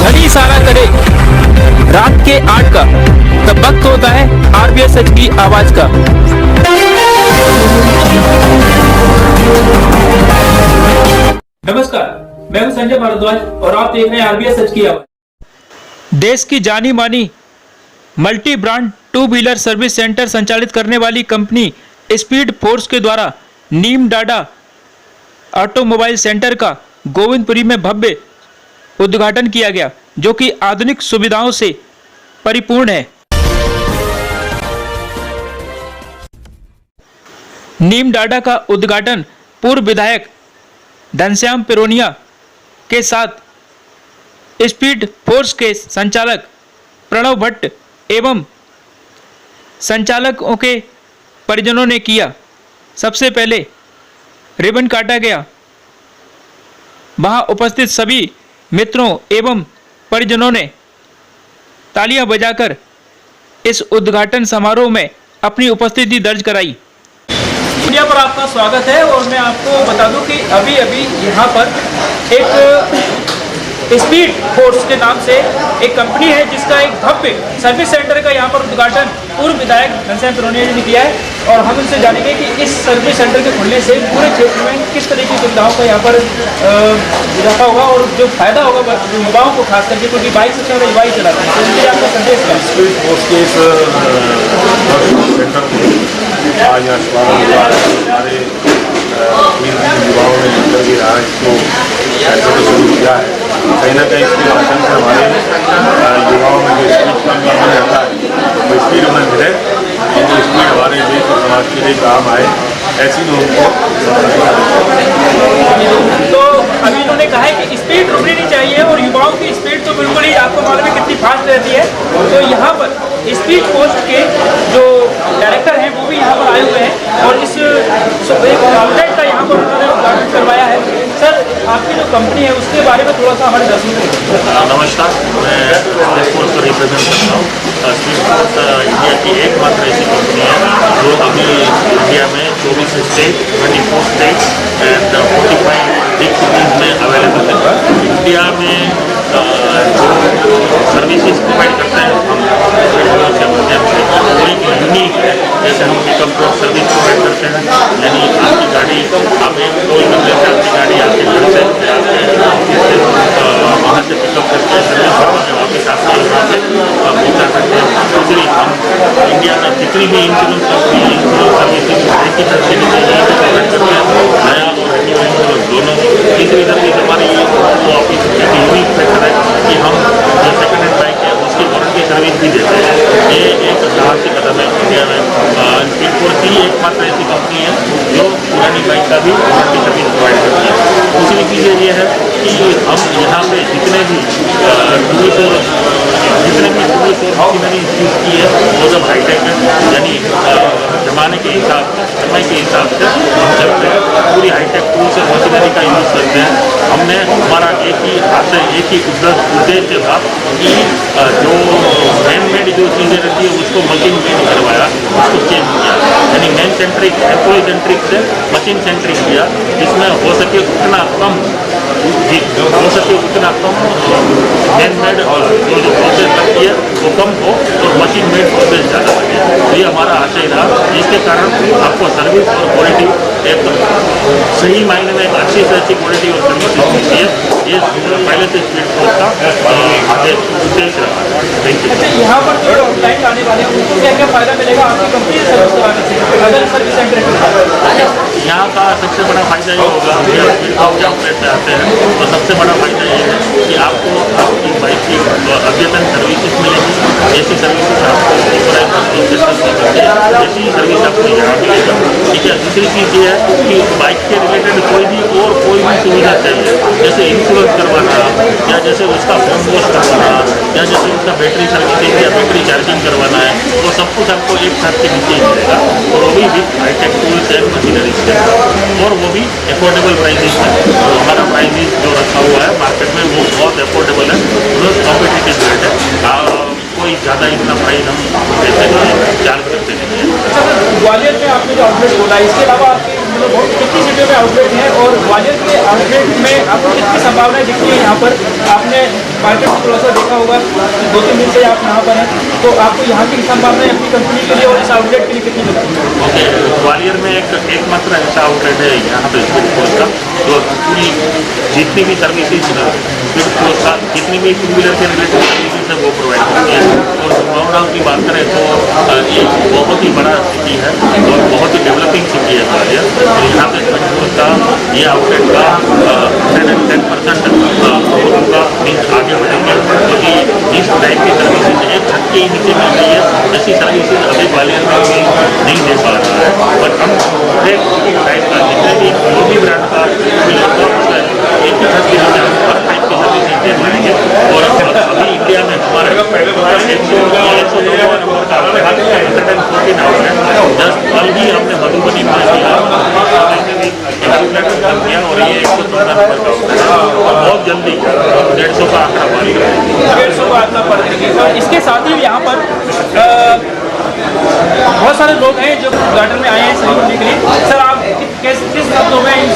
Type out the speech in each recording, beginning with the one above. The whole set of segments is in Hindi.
घड़ी इशारा करे रात के 8 का, तब वक्त होता है RBSH की आवाज का। नमस्कार, मैं हूं संजय भारद्वाज और आप देख रहे हैं RBSH की आवाज। देश की जानी मानी multi brand two wheeler service centre संचालित करने वाली कंपनी स्पीड फोर्स के द्वारा नीम डाडा ऑटोमोबाइल सेंटर का गोविंदपुरी में भव्य उद्घाटन किया गया, जो कि आधुनिक सुविधाओं से परिपूर्ण है। नीम डाडा का उद्घाटन पूर्व विधायक घनश्याम पिरोनिया के साथ स्पीड फोर्स के संचालक प्रणव भट्ट एवं संचालकों के परिजनों ने किया। सबसे पहले रिबन काटा गया। वहां उपस्थित सभी मित्रों एवं परिजनों ने तालियां बजाकर इस उद्घाटन समारोह में अपनी उपस्थिति दर्ज कराई। मीडिया पर आपका स्वागत है और मैं आपको बता दूं कि अभी अभी यहाँ पर एक स्पीड फोर्स के नाम से एक कंपनी है, जिसका एक भव्य सर्विस सेंटर का यहाँ पर उद्घाटन पूर्व विधायक घनश्याम पिरोनिया जी ने किया है। और हम उनसे जानेंगे कि इस सर्विस सेंटर के खुलने से पूरे क्षेत्र में किस तरह की सुविधाओं का यहाँ पर इजाफा होगा और जो फायदा होगा युवाओं को खास करके, क्योंकि बाइक सबसे ज़्यादा युवा ही चलाते हैं। तो उनके लिए आपका संदेश क्या है? स्पीड फोर्स के इस सेंटर में आज यहाँ हमारे युवाओं ने जितना भी रहा इसको सेंटर को शुरू किया है। कहीं ना कहीं इसके माध्यम से हमारे युवाओं में जो स्पीड का मन रहता है वो स्पीड उन्हें मिले और वो स्पीड हमारे देश और समाज के लिए काम आए, ऐसी लोगों को। तो अभी इन्होंने कहा है कि स्पीड रुकनी नहीं चाहिए और युवाओं की स्पीड तो बिल्कुल ही आपको मालूम है कितनी फास्ट रहती है। तो यहाँ पर स्पीड पोस्ट के जो डायरेक्टर हैं वो भी यहाँ पर आए हुए हैं और इस एक आउटलेट का यहाँ पर उन्होंने उद्घाटन करवाया है। सर, आपकी जो कंपनी है उसके बारे में थोड़ा सा हमारे दर्शकों को। नमस्कार, मैं स्पीड फोर्स को रिप्रेजेंट करता हूँ। स्पीड फोर्स इंडिया की एकमात्र ऐसी कंपनी है जो अभी इंडिया में 24 state, 24 state and 45 big cities में अवेलेबल है। इंडिया में जो सर्विसेज प्रोवाइड करते हैं हम के माध्यम से वही यूनिक है। जैसे हम पिकअप ड्रॉप सर्विस प्रोवाइड करते हैं, यानी आपकी गाड़ी आप एक कोई बंदे से आपकी गाड़ी आपके घर से आपके ऑफिस से वहाँ से पिकअप करके सर्विस करके वापस आपके यहाँ पे पहुँचा सकते हैं। दूसरी, हम इंडिया में जितनी भी इंश्योरेंस कंपनी है इंश्योरेंस सर्विसेज एक ही फैसिलिटी यहीं पर प्रोवाइड करते हैं, नया और रिन्यू इंश्योरेंस दोनों। तीसरी सर्विस हमारी ऑफिस एक यूनिक फैक्टर है कि हम जो सेकेंड हैंड बाइक है उसकी वारंटी सर्विस भी देते हैं। ये एक साहसी कदम है इंडिया में। स्पीड फोर्स ही एकमात्र ऐसी कंपनी है जो पुरानी बाइक का भी वारंटी सर्विस प्रोवाइड करती है। दूसरी चीज़ ये है कि हम यहाँ पे जितने भी टूल्स और मशीनरी यूज़ की है वो सब हाईटेक है, यानी जमाने के हिसाब से, समय के हिसाब से हम चलते हैं। पूरी हाईटेक टूल्स और मशीनरी का यूज़ करते हैं। हमने हमारा एक ही हाथ से एक ही उद्देश्य था कि जो हैंडमेड जो चीज़ें रहती है उसको मशीन मेड करवाया, उसको चेंज किया, यानी मैन सेंट्रिक एम्प्लॉय सेंट्रिक से मशीन सेंट्रिक किया, जिसमें हो सके उतना कम हैंडमेड और जो प्रोसेस लगती है वो कम हो और मशीन मेड प्रोसेस ज़्यादा लगे। तो ये हमारा आशय रहा, जिसके कारण आपको सर्विस और क्वालिटी एक सही मायने में एक अच्छी से अच्छी क्वालिटी और सर्विस मिलती है। ये पहले से स्पीड फोर्स का आगे उद्देश्य रहा है। Thank you. अच्छा, यहाँ पर जो क्लाइंट आने वाले हैं उनको क्या क्या फायदा मिलेगा आपकी कंपनी से सर्विस कराने से, अदर सर्विस सेंटर? यहाँ का सबसे बड़ा फायदा ये होगा, आप जब पैसे आते हैं तो सबसे बड़ा फायदा ये है कि आपको आपकी बाइक की अद्यतन सर्विसेज मिलेगी। ऐसी सर्विसेज आपको ऐसी सर्विस आपको यहाँ मिलेगा। ठीक है। दूसरी चीज़ ये है कि बाइक के रिलेटेड कोई भी सुविधा चाहिए, जैसे इंश्योरेंस करवाना या जैसे उसका फोन वॉश करवाना या जैसे उसका बैटरी सर्विसिंग या बैटरी चार्जिंग करवाना है, तो सब कुछ आपको एक साथ के नीचे ही मिलेगा और वो भी with high tech tools and machinery से, और वो भी अफोर्डेबल प्राइसेस में। तो हमारा प्राइसेस जो रखा हुआ है मार्केट में वो बहुत अफोर्डेबल है, प्लस कॉम्पिटिटिव रेट है। कोई ज़्यादा इतना प्राइस हम पैसे चार्ज करते नहीं है। अच्छा सर, ग्वालियर में आपने जो आउटलेट बोला, इसके अलावा आपके मतलब बहुत कितनी सिटियों में आउटलेट है और ग्वालियर के आउटलेट में आपको कितनी संभावनाएं दिखती है यहाँ पर? आपने मार्केट में थोड़ा सा देखा होगा, 2-3 दिन से आप यहाँ पर हैं, तो आपको यहाँ की संभावनाएं अपनी कंपनी के लिए और इस आउटलेट के लिए कितनी लगती है? ओके, ग्वालियर में एकमात्र ऐसा आउटलेट है यहाँ पे स्पीड पोस्ट का, जो पूरी जितनी भी सर्विसेज स्पीड पोस्ट का जितनी भी टू व्हीलर के रिलेटेड सर्विसेज है वो प्रोवाइड करती है। और संभावनाओं की बात करें तो ये बहुत ही बड़ा सिटी है और बहुत ही डेवलपिंग सिटी है ग्वालियर, और यहाँ पे स्पीड पोस्ट का ये आउटलेट का 10% का मीन्स आगे बढ़ेंगे, क्योंकि इस टाइप की सर्विसेज एक छत के नीचे मिल रही है, ऐसी सर्विसेज अभी ग्वालियर में भी नहीं दे पा रहा है। बट हम हर टाइप का जितने भी जो भी ब्रांड का एक ही छत के नीचे हम हर टाइप की सर्विसेज दे पाएंगे। और अभी इंडिया में हमारे 114 नंबर का आउटलेट जस्ट कल ही हमने मधुबनी में किया और ये 114 नंबर का आउटलेट है, और बहुत जल्दी 150 का आंकड़ा पार करेंगे। 150 का आंकड़ा पार करेंगे। और इसके साथ ही यहाँ पर बहुत सारे लोग हैं जो गार्डन में आए हैं सही होने के लिए। सर, आप किस शब्दों में इन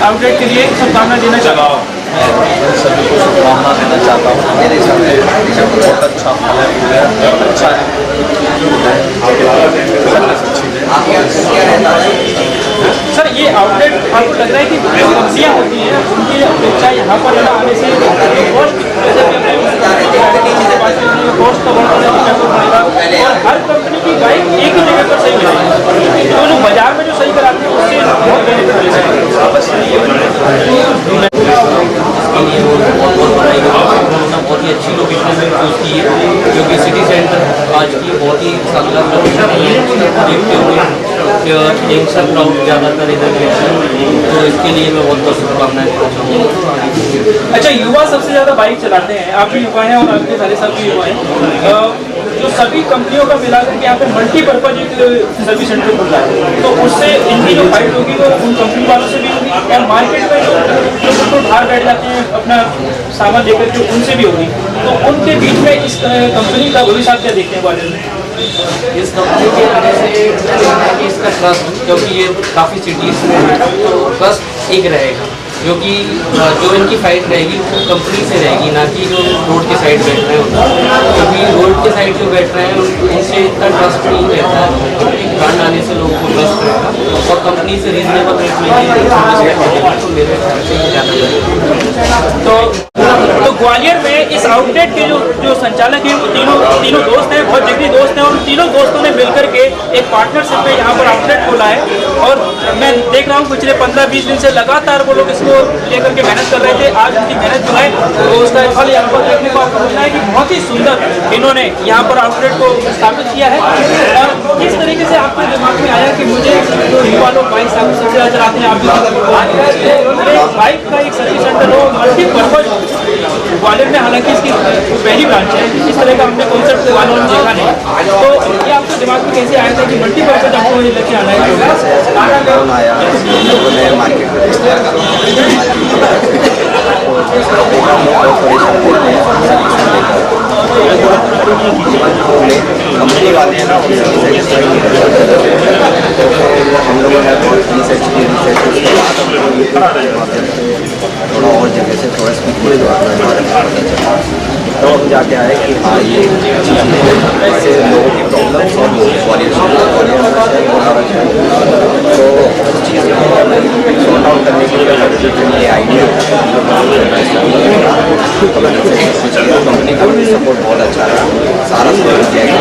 आउटलेट के लिए शुभकामना देना चाहता हूँ? मैं सभी को शुभकामना देना चाहता हूँ। मेरे हिसाब से बहुत अच्छा फल है, फूल है, अच्छा है। सर, ये आउटलेट आपको लग रहा है कि जो कंपनियाँ होती हैं उनकी अपेक्षा यहाँ पर आने से कॉस्ट का बढ़ेगा और हर कंपनी की बाइक एक ही जगह पर सही मिलेगी, तो जो बाजार में जो सही कराते हैं उससे बहुत बेनिफिट मिलेगा। बहुत ही अच्छी लोकेशन में चूज़ की है, क्योंकि सिटी सेंटर आज की बहुत ही शानदार लोकेशन है। देखते हुए यंगस्टर क्राउड ज़्यादातर इधर है, तो इसके लिए मैं बहुत बहुत शुभकामनाएं देना चाहूँगा। अच्छा, युवा सबसे ज़्यादा बाइक चलाते हैं, आप भी युवा हैं और आपके सारे सब भी युवा हैं। जो सभी कंपनियों का मिलाकर के यहाँ पे मल्टीपर्पज एक सर्विस सेंटर खुल रहा है, तो उससे इनकी जो फाइट होगी वो उन कंपनी वालों से भी होगी और मार्केट में जो बाहर बैठ जाते हैं अपना सामान लेकर के उनसे भी होगी, तो उनके बीच में इस कंपनी का भविष्य आप क्या देखते हैं बारे में? इस कंपनी के आने से इसका ट्रस्ट, क्योंकि ये काफ़ी सिटीज़ में है, तो ट्रस्ट एक रहेगा, क्योंकि जो इनकी फाइट रहेगी वो कंपनी से रहेगी, ना कि जो रोड के साइड बैठ रहे हैं, क्योंकि रोड के साइड जो बैठ रहे हैं उनसे इतना ट्रस्ट नहीं रहता है। एक ब्रांड आने से लोगों को ट्रस्ट रहेगा और कंपनी से रीजनेबल रेट में तो मेरे ख्याल से ज़्यादा। तो ग्वालियर में इस आउटलेट के जो संचालक हैं वो तीनों दोस्त हैं, बहुत जिगरी दोस्त हैं, और तीनों दोस्तों ने मिलकर के एक पार्टनरशिप में यहाँ पर आउटलेट खोला है। और मैं देख रहा हूँ पिछले 15-20 दिन से लगातार वो लोग इसको लेकर के मेहनत कर रहे थे। आज उनकी मेहनत जो है तो उसका फल यहाँ पर देखने को आपको मिलना है कि बहुत ही सुंदर इन्होंने यहाँ पर आउटलेट को स्थापित किया है। और किस तरीके से आपके दिमाग में आया कि मुझे जो युवा लोग बाइक सबसे ज़्यादा चलाते हैं, आप बाइक का एक सर्विस सेंटर हो मल्टीपर्पज ग्वालियर में, हालांकि इसकी पहली ब्रांच है, इस तरह का हमने कॉन्सेप्ट ग्वालियर में देखा नहीं, तो ये आपके दिमाग में कैसे आया था कि मल्टीपर्पज आपको ये लेके आना है? आया लोगों ने मार्केट कंपनी वाले हैं ना, हम लोगों ने रिसर्च थोड़ा और जगह से थोड़ा स्पीड तो हम जाके आए कि हाँ ये इससे लोगों की प्रॉब्लम सॉल्व हो ग्वालियर तो उस चीज़ को सॉर्ट आउट करने के लिए ये आइडिया कंपनी का भी सपोर्ट बहुत अच्छा रहा, सारा सपोर्ट दिया गया,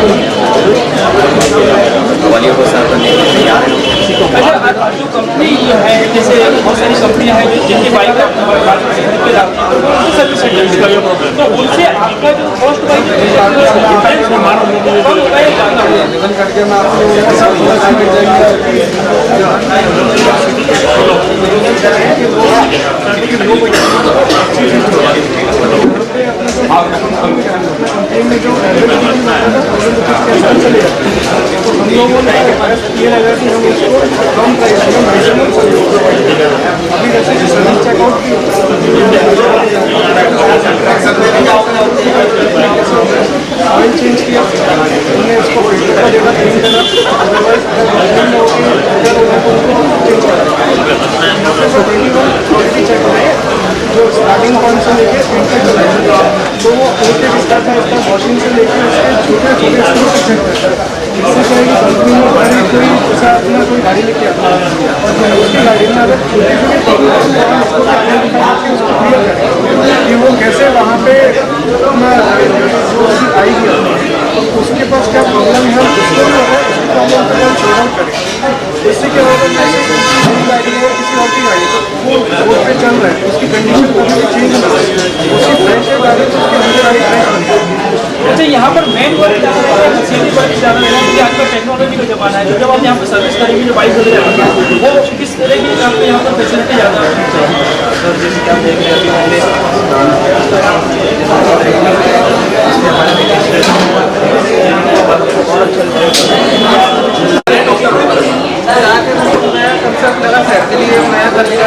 ग्वालियर को सर्व करने के लिए तैयार है। अच्छा, जो कंपनी है, जैसे बहुत सारी कंपनियां हैं जिनकी बाइक सर्विस सेंटर, तो उनसे आपका जो कॉस्ट बाइक ऑयल चेंज किया, हमने उसको फिल्टर का देखा, था इसका वॉशिंग से लेकर छोटे छोटे स्टोर तक चेक करता है। इससे क्या है कि कंपनी में हर एक कोई जैसा अपना कोई गाड़ी लेके आता है और जो उसकी गाड़ी में अगर छोटे छोटे प्रॉब्लम उसको क्लियर करें कि वो कैसे वहाँ पे अपना जो उसकी आएगी उसके पास क्या प्रॉब्लम है उसको जो है उसकी प्रॉब्लम को हम सॉल्व करें। इससे क्या होगा जैसे नई गाड़ी है किसी और की गाड़ी वो रोड पे चल रहा है उसकी कंडीशन कभी भी चेंज नहीं होगी, उसकी फ्रेश है गाड़ी तो उसकी नई गाड़ी फ्रेश बन जाएगी। अच्छा, यहाँ पर मेन वर्क ज़्यादा रहेगा, सीधी वर्क ज़्यादा रहेगा, क्योंकि आजकल टेक्नोलॉजी का ज़माना है। जब आप यहाँ पर सर्विस करेंगे जो बाइक वगैरह आएंगे वो किस तरह की आपको यहाँ पर फैसिलिटी ज़्यादा होनी चाहिए? सर जैसे कि आप देख रहे हैं अभी हमने नया कंसेप्ट लगा शहर के लिए नया करने का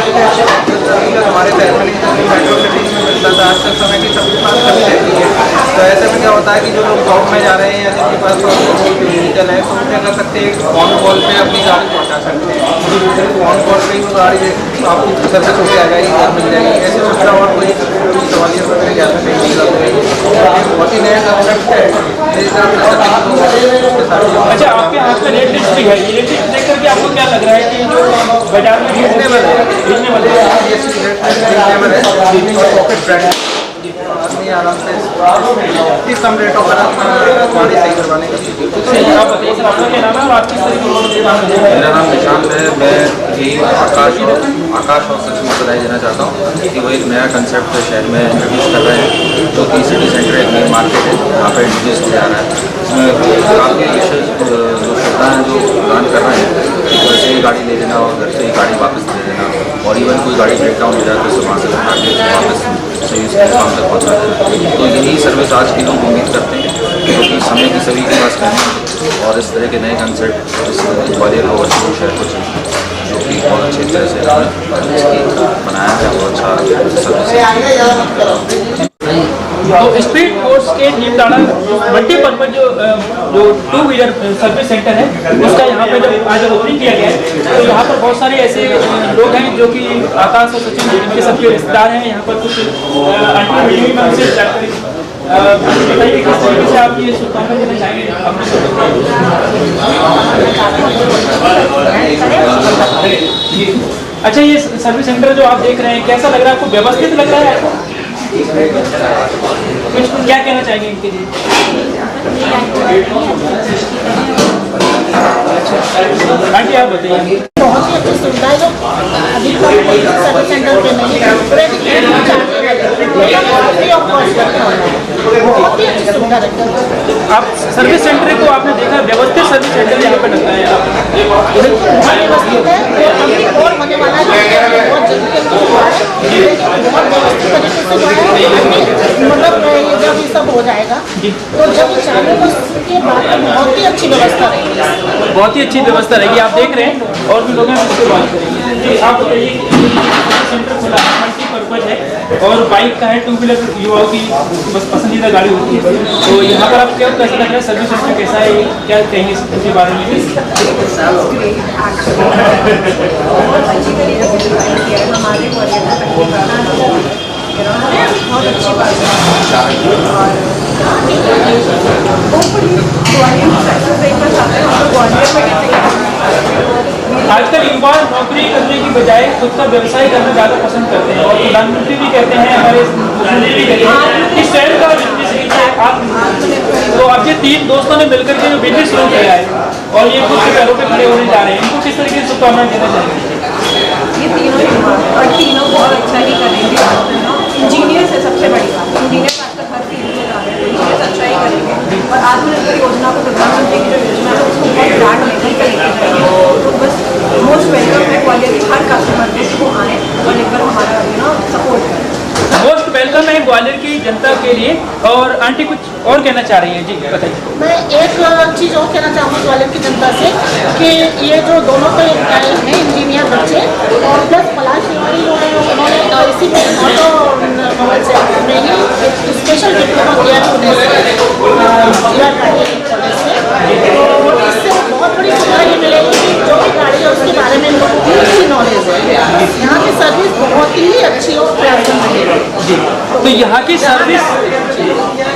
हमारे शहर में मेट्रो सिटी में मिलता था। आज तक समय की सबके पास कमी रहती है, तो ऐसे में क्या होता है कि जो लोग जॉब में जा रहे हैं या जिनके पास व्हीकल है तो वो क्या कर सकते हैं ऑन कॉल पे अपनी गाड़ी पहुंचा सकते हैं। ऑन कॉल पे ही वो गाड़ी आपकी सर्विस होकर आ जाएगी, घर मिल जाएगी। ऐसे सुविधा और कोई सवालियत वगैरह क्या नहीं मिल रही है, बहुत ही नया कंसेप्ट है। अच्छा, आपके हाथ में रेट लिस्ट भी है, ये रेट लिस्ट देख करके आपको क्या लग रहा है कि जो बाजार में रीजनेबल है? पॉकेट ब्रांड आदमी आराम से कम रेटों पर गाड़ी सही करवाने की। आप बताइए सर, आपका क्या नाम है और आप किस तरह की काम कर रहे हैं? मेरा नाम निशांत है। मैं ये आकाश और सचिन को बधाई देना चाहता हूँ कि वो एक नया कंसेप्ट शहर में इंट्रोड्यूस कर रहे हैं, जो कि सिटी सेंटर एक नई मार्केट है यहाँ पर इंट्रोड्यूस किया जा रहा है। इसमें काफ़ी विशेष जो सुविधाएँ जो प्रदान कर रहे हैं कि घर से ही गाड़ी ले लेना और घर से ही गाड़ी वापस दे देना, और इवन कोई गाड़ी ब्रेक डाउन हो जाए तो वहाँ से उठा के वापस सही उसके काम तक पहुँचा देना। तो यही सर्विस आज के लोग उम्मीद करते हैं, क्योंकि समय की सभी के पास कमी है और इस तरह के नए कंसेप्ट इस ग्वालियर और शहर को चाहिए, जो कि बहुत अच्छी तरह से इसकी बनाया है। बहुत अच्छा सर्विस। तो स्पीड पोस्ट के नीमताड़ा मल्टीपर्पज जो टू व्हीलर सर्विस सेंटर है उसका यहाँ पे जब आज ओपनिंग किया गया है तो यहाँ पर बहुत सारे ऐसे लोग हैं जो कि आकाश और सचिन इनके सबके रिश्तेदार हैं। यहाँ पर कुछ आंटी में उनसे बताइए किस तरीके से आप ये शुभकामनाएं देना चाहेंगे अपने अच्छा, ये सर्विस सेंटर जो आप देख रहे हैं कैसा लग रहा है आपको? व्यवस्थित लग रहा है आपको? कुछ क्या कहना चाहेंगे इनके लिए? आंटी आप बताइए। बहुत ही अच्छी सुविधा है जो अभी सर्विस सेंटर पे नहीं है, बहुत ही अच्छी सुविधा रहती है। आप सर्विस सेंटर को आपने देखा, व्यवस्थित सर्विस सेंटर यहाँ पे लगता है बहुत व्यवस्थित है अभी और होने वाला है, बहुत जल्दी बहुत व्यवस्थित तरीके से जो है मतलब जब ये सब हो जाएगा तो जब ये चालू के बाद बहुत ही अच्छी व्यवस्था रहेगी, बहुत ही अच्छी व्यवस्था रहेगी। आप देख रहे हैं और भी लोग हैं उससे बात करेंगे। जी आप बताइए, सेंटर खुला है, मल्टीपर्पज है और बाइक का है, टू व्हीलर युवाओं की बस पसंदीदा गाड़ी होती है, तो यहाँ पर आप क्या कैसा लग रहा है? सर्विस सेंटर कैसा है, क्या कहेंगे इसके बारे में? हमारे बहुत अच्छी बात आजकल युवा नौकरी करने की बजाय खुद का व्यवसाय करना ज़्यादा पसंद करते हैं और प्रधानमंत्री भी कहते हैं, हमारे मुख्यमंत्री भी कहते हैं कि स्वयं का बिजनेस आप। तो अब ये तीन दोस्तों ने मिलकर के जो बिजनेस शुरू किया है और ये खुद के पैरों पे खड़े होने जा रहे हैं, इनको किस तरीके से शुभकामनाएं देना चाहेंगे? ये तीनों और तीनों बहुत अच्छा ही करेंगे। इंजीनियर्स है सबसे बड़ी बात, इंजीनियर्स आजकल हर फील्ड में जा रहे हैं, इंजीनियर्स अच्छा ही करेंगे और आत्मनिर्भर योजना को प्रधानमंत्री की जो योजना है उसको बहुत ब्रांड लेवल पर लेकर जाएंगे। तो बस मोस्ट वेलकम है ग्वालियर के हर कस्टमर को वो आए और एक बार हमारा सपोर्ट करें। मोस्ट वेलकम है ग्वालियर की जनता के लिए। और आंटी कुछ और कहना चाह रही हैं? जी बताइए। मैं एक चीज़ और कहना चाहूँगी ग्वालियर की जनता से कि ये जो दोनों को हैं इंजीनियर बच्चे और प्लस पलाश तिवारी जो है उन्होंने इसी में ऑटोमोबाइल सेक्टर में ही स्पेशल डिप्लोमा किया है कॉलेज से, तो इससे बहुत बड़ी सुविधा ये मिलेगी कि जो भी गाड़ी है उसके बारे में लोगों को अच्छी नॉलेज है। यहाँ की सर्विस बहुत ही अच्छी और प्यारी मिलेगी। तो यहाँ की सर्विस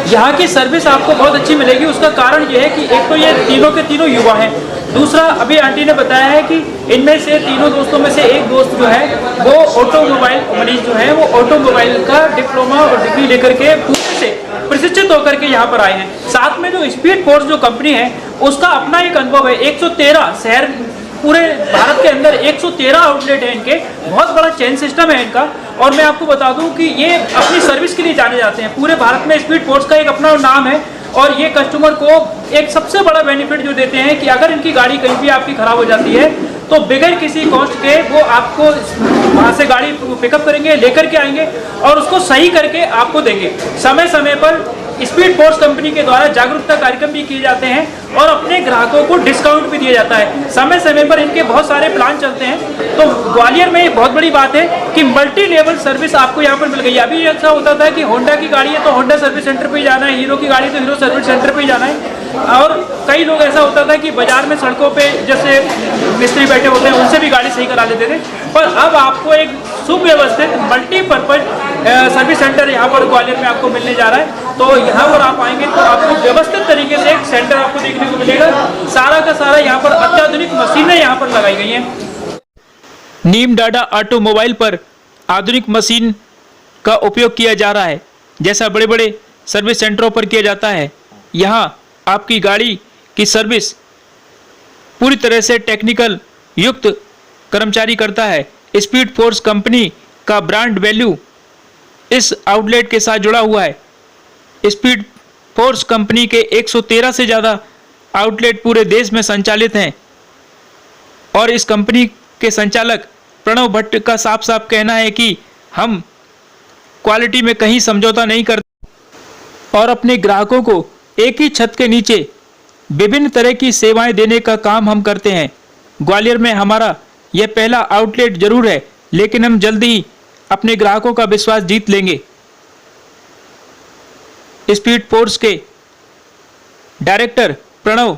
यहाँ की सर्विस आपको बहुत अच्छी मिलेगी। उसका कारण ये है कि एक तो ये तीनों के तीनों युवा हैं, दूसरा अभी आंटी ने बताया है कि इनमें से तीनों दोस्तों में से एक दोस्त जो है वो ऑटोमोबाइल मरीज जो है वो ऑटोमोबाइल का डिप्लोमा और डिग्री लेकर के पूरे से प्रशिक्षित होकर के यहाँ पर आए हैं। साथ में जो स्पीड फोर्स जो कंपनी है उसका अपना एक अनुभव है। 113 शहर पूरे भारत के अंदर 113 आउटलेट है इनके, बहुत बड़ा चेन सिस्टम है इनका। और मैं आपको बता दूं कि ये अपनी सर्विस के लिए जाने जाते हैं। पूरे भारत में स्पीड फोर्स का एक अपना नाम है और ये कस्टमर को एक सबसे बड़ा बेनिफिट जो देते हैं कि अगर इनकी गाड़ी कहीं भी आपकी खराब हो जाती है तो बगैर किसी कॉस्ट के वो आपको वहाँ से गाड़ी पिकअप करेंगे, लेकर के आएंगे और उसको सही करके आपको देंगे। समय समय पर स्पीड फोर्स कंपनी के द्वारा जागरूकता कार्यक्रम भी किए जाते हैं और अपने ग्राहकों को डिस्काउंट भी दिया जाता है। समय समय पर इनके बहुत सारे प्लान चलते हैं। तो ग्वालियर में एक बहुत बड़ी बात है कि मल्टी लेवल सर्विस आपको यहाँ पर मिल गई है। अभी ऐसा होता था कि होंडा की गाड़ी है तो होंडा सर्विस सेंटर पे ही जाना है, हीरो की गाड़ी है तो हीरो सर्विस सेंटर पे ही जाना है। और कई लोग ऐसा होता था कि बाजार में सड़कों पे जैसे मिस्त्री बैठे होते हैं उनसे भी गाड़ी सही करा लेते थे। पर अब आपको एक सुव्यवस्थित मल्टीपर्पज सर्विस सेंटर यहाँ पर ग्वालियर में आपको मिलने जा रहा है। तो यहाँ पर आप आएंगे तो आपको व्यवस्थित तरीके से एक सेंटर आपको देखने को मिलेगा। सारा का सारा यहाँ पर अत्याधुनिक मशीनें यहाँ पर लगाई गई हैं। नीम डाडा ऑटोमोबाइल पर आधुनिक मशीन का उपयोग किया जा रहा है, जैसा बड़े बड़े सर्विस सेंटरों पर किया जाता है। यहाँ आपकी गाड़ी की सर्विस पूरी तरह से टेक्निकल युक्त कर्मचारी करता है। स्पीड फोर्स कंपनी का ब्रांड वैल्यू इस आउटलेट के साथ जुड़ा हुआ है। स्पीड फोर्स कंपनी के 113 से ज़्यादा आउटलेट पूरे देश में संचालित हैं और इस कंपनी के संचालक प्रणव भट्ट का साफ साफ कहना है कि हम क्वालिटी में कहीं समझौता नहीं करते और अपने ग्राहकों को एक ही छत के नीचे विभिन्न तरह की सेवाएं देने का काम हम करते हैं। ग्वालियर में हमारा यह पहला आउटलेट जरूर है, लेकिन हम जल्दी ही अपने ग्राहकों का विश्वास जीत लेंगे। स्पीड फोर्स के डायरेक्टर प्रणव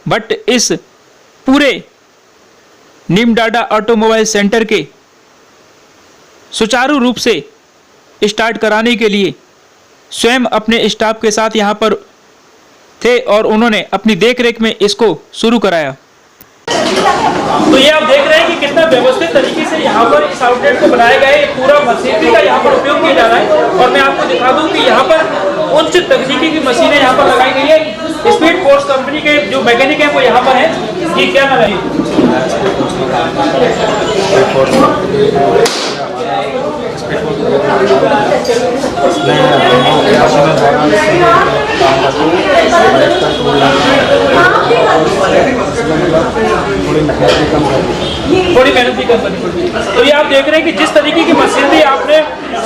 भट्ट इस पूरे नीम डाडा ऑटोमोबाइल सेंटर के सुचारू रूप से स्टार्ट कराने के लिए स्वयं अपने स्टाफ के साथ यहां पर थे और उन्होंने अपनी देखरेख में इसको शुरू कराया। तो ये आप देख रहे हैं कि कितना व्यवस्थित तरीके से यहाँ पर इस आउटलेट को बनाया गया है। पूरा मशीनरी का यहाँ पर उपयोग किया जा रहा है और मैं आपको दिखा दूं कि यहाँ पर उच्च तकनीकी की मशीनें यहाँ पर लगाई गई है। स्पीड फोर्स कंपनी के जो मैकेनिक है वो यहाँ पर है। ये क्या नाम है? थोड़ी मेहनत भी कम करनी पड़ती है। तो ये आप देख रहे हैं कि जिस तरीके की मशीनरी आपने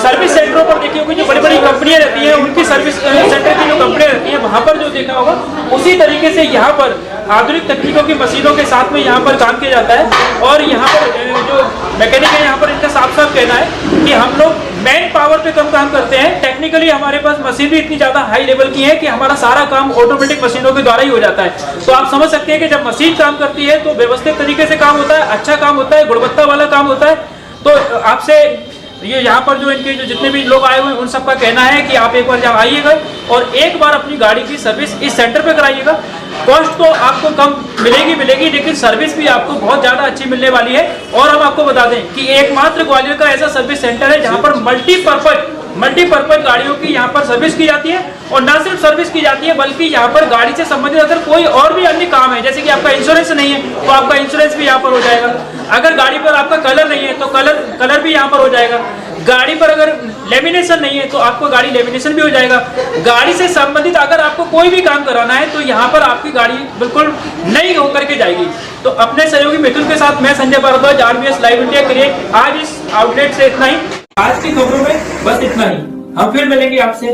सर्विस सेंटरों पर देखी होगी, जो बड़ी बड़ी कंपनियां रहती हैं उनकी सर्विस सेंटर की जो कंपनियां रहती हैं वहां पर जो देखा होगा, उसी तरीके से यहाँ पर आधुनिक तकनीकों की मशीनों के साथ में यहाँ पर काम किया जाता है। और यहाँ पर जो मैकेनिक है यहाँ पर इनका साफ साफ कहना है कि हम लोग मैन पावर पे कम काम करते हैं। टेक्निकली हमारे पास मशीनरी इतनी ज्यादा हाई लेवल की है कि हमारा सारा काम ऑटोमेटिक मशीनों के द्वारा ही हो जाता है। तो आप समझ सकते हैं कि जब मशीन काम करती है तो व्यवस्थित तरीके से काम होता है, अच्छा काम होता है, गुणवत्ता वाला काम होता है। तो आपसे ये यहाँ पर जो इनके जो जितने भी लोग आए हुए हैं उन सबका कहना है कि आप एक बार जब आइएगा और एक बार अपनी गाड़ी की सर्विस इस सेंटर पे कराइएगा। कॉस्ट तो आपको कम मिलेगी, लेकिन सर्विस भी आपको बहुत ज़्यादा अच्छी मिलने वाली है। और हम आपको बता दें कि एकमात्र ग्वालियर का ऐसा सर्विस सेंटर है जहाँ पर मल्टीपर्पज गाड़ियों की यहाँ पर सर्विस की जाती है। और न सिर्फ सर्विस की जाती है बल्कि यहाँ पर गाड़ी से संबंधित अगर कोई और भी अन्य काम है, जैसे कि आपका इंश्योरेंस नहीं है तो आपका इंश्योरेंस भी यहाँ पर हो जाएगा। अगर गाड़ी पर आपका कलर नहीं है तो कलर भी यहाँ पर हो जाएगा। गाड़ी पर अगर लेमिनेशन नहीं है तो आपको गाड़ी लेमिनेशन भी हो जाएगा। गाड़ी से संबंधित अगर आपको कोई भी काम कराना है तो यहाँ पर आपकी गाड़ी बिल्कुल नई होकर के जाएगी। तो अपने सहयोगी मिथुन के साथ मैं Sanjay Bharadwaj, RBS live India के लिए आज इस आउटलेट से इतना ही। आज की खबरों में बस इतना ही। हम फिर मिलेंगे आपसे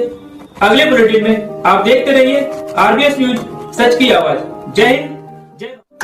अगले बुलेटिन में। आप देखते रहिए RBS न्यूज, सच की आवाज। जय हिंद, जय भारत।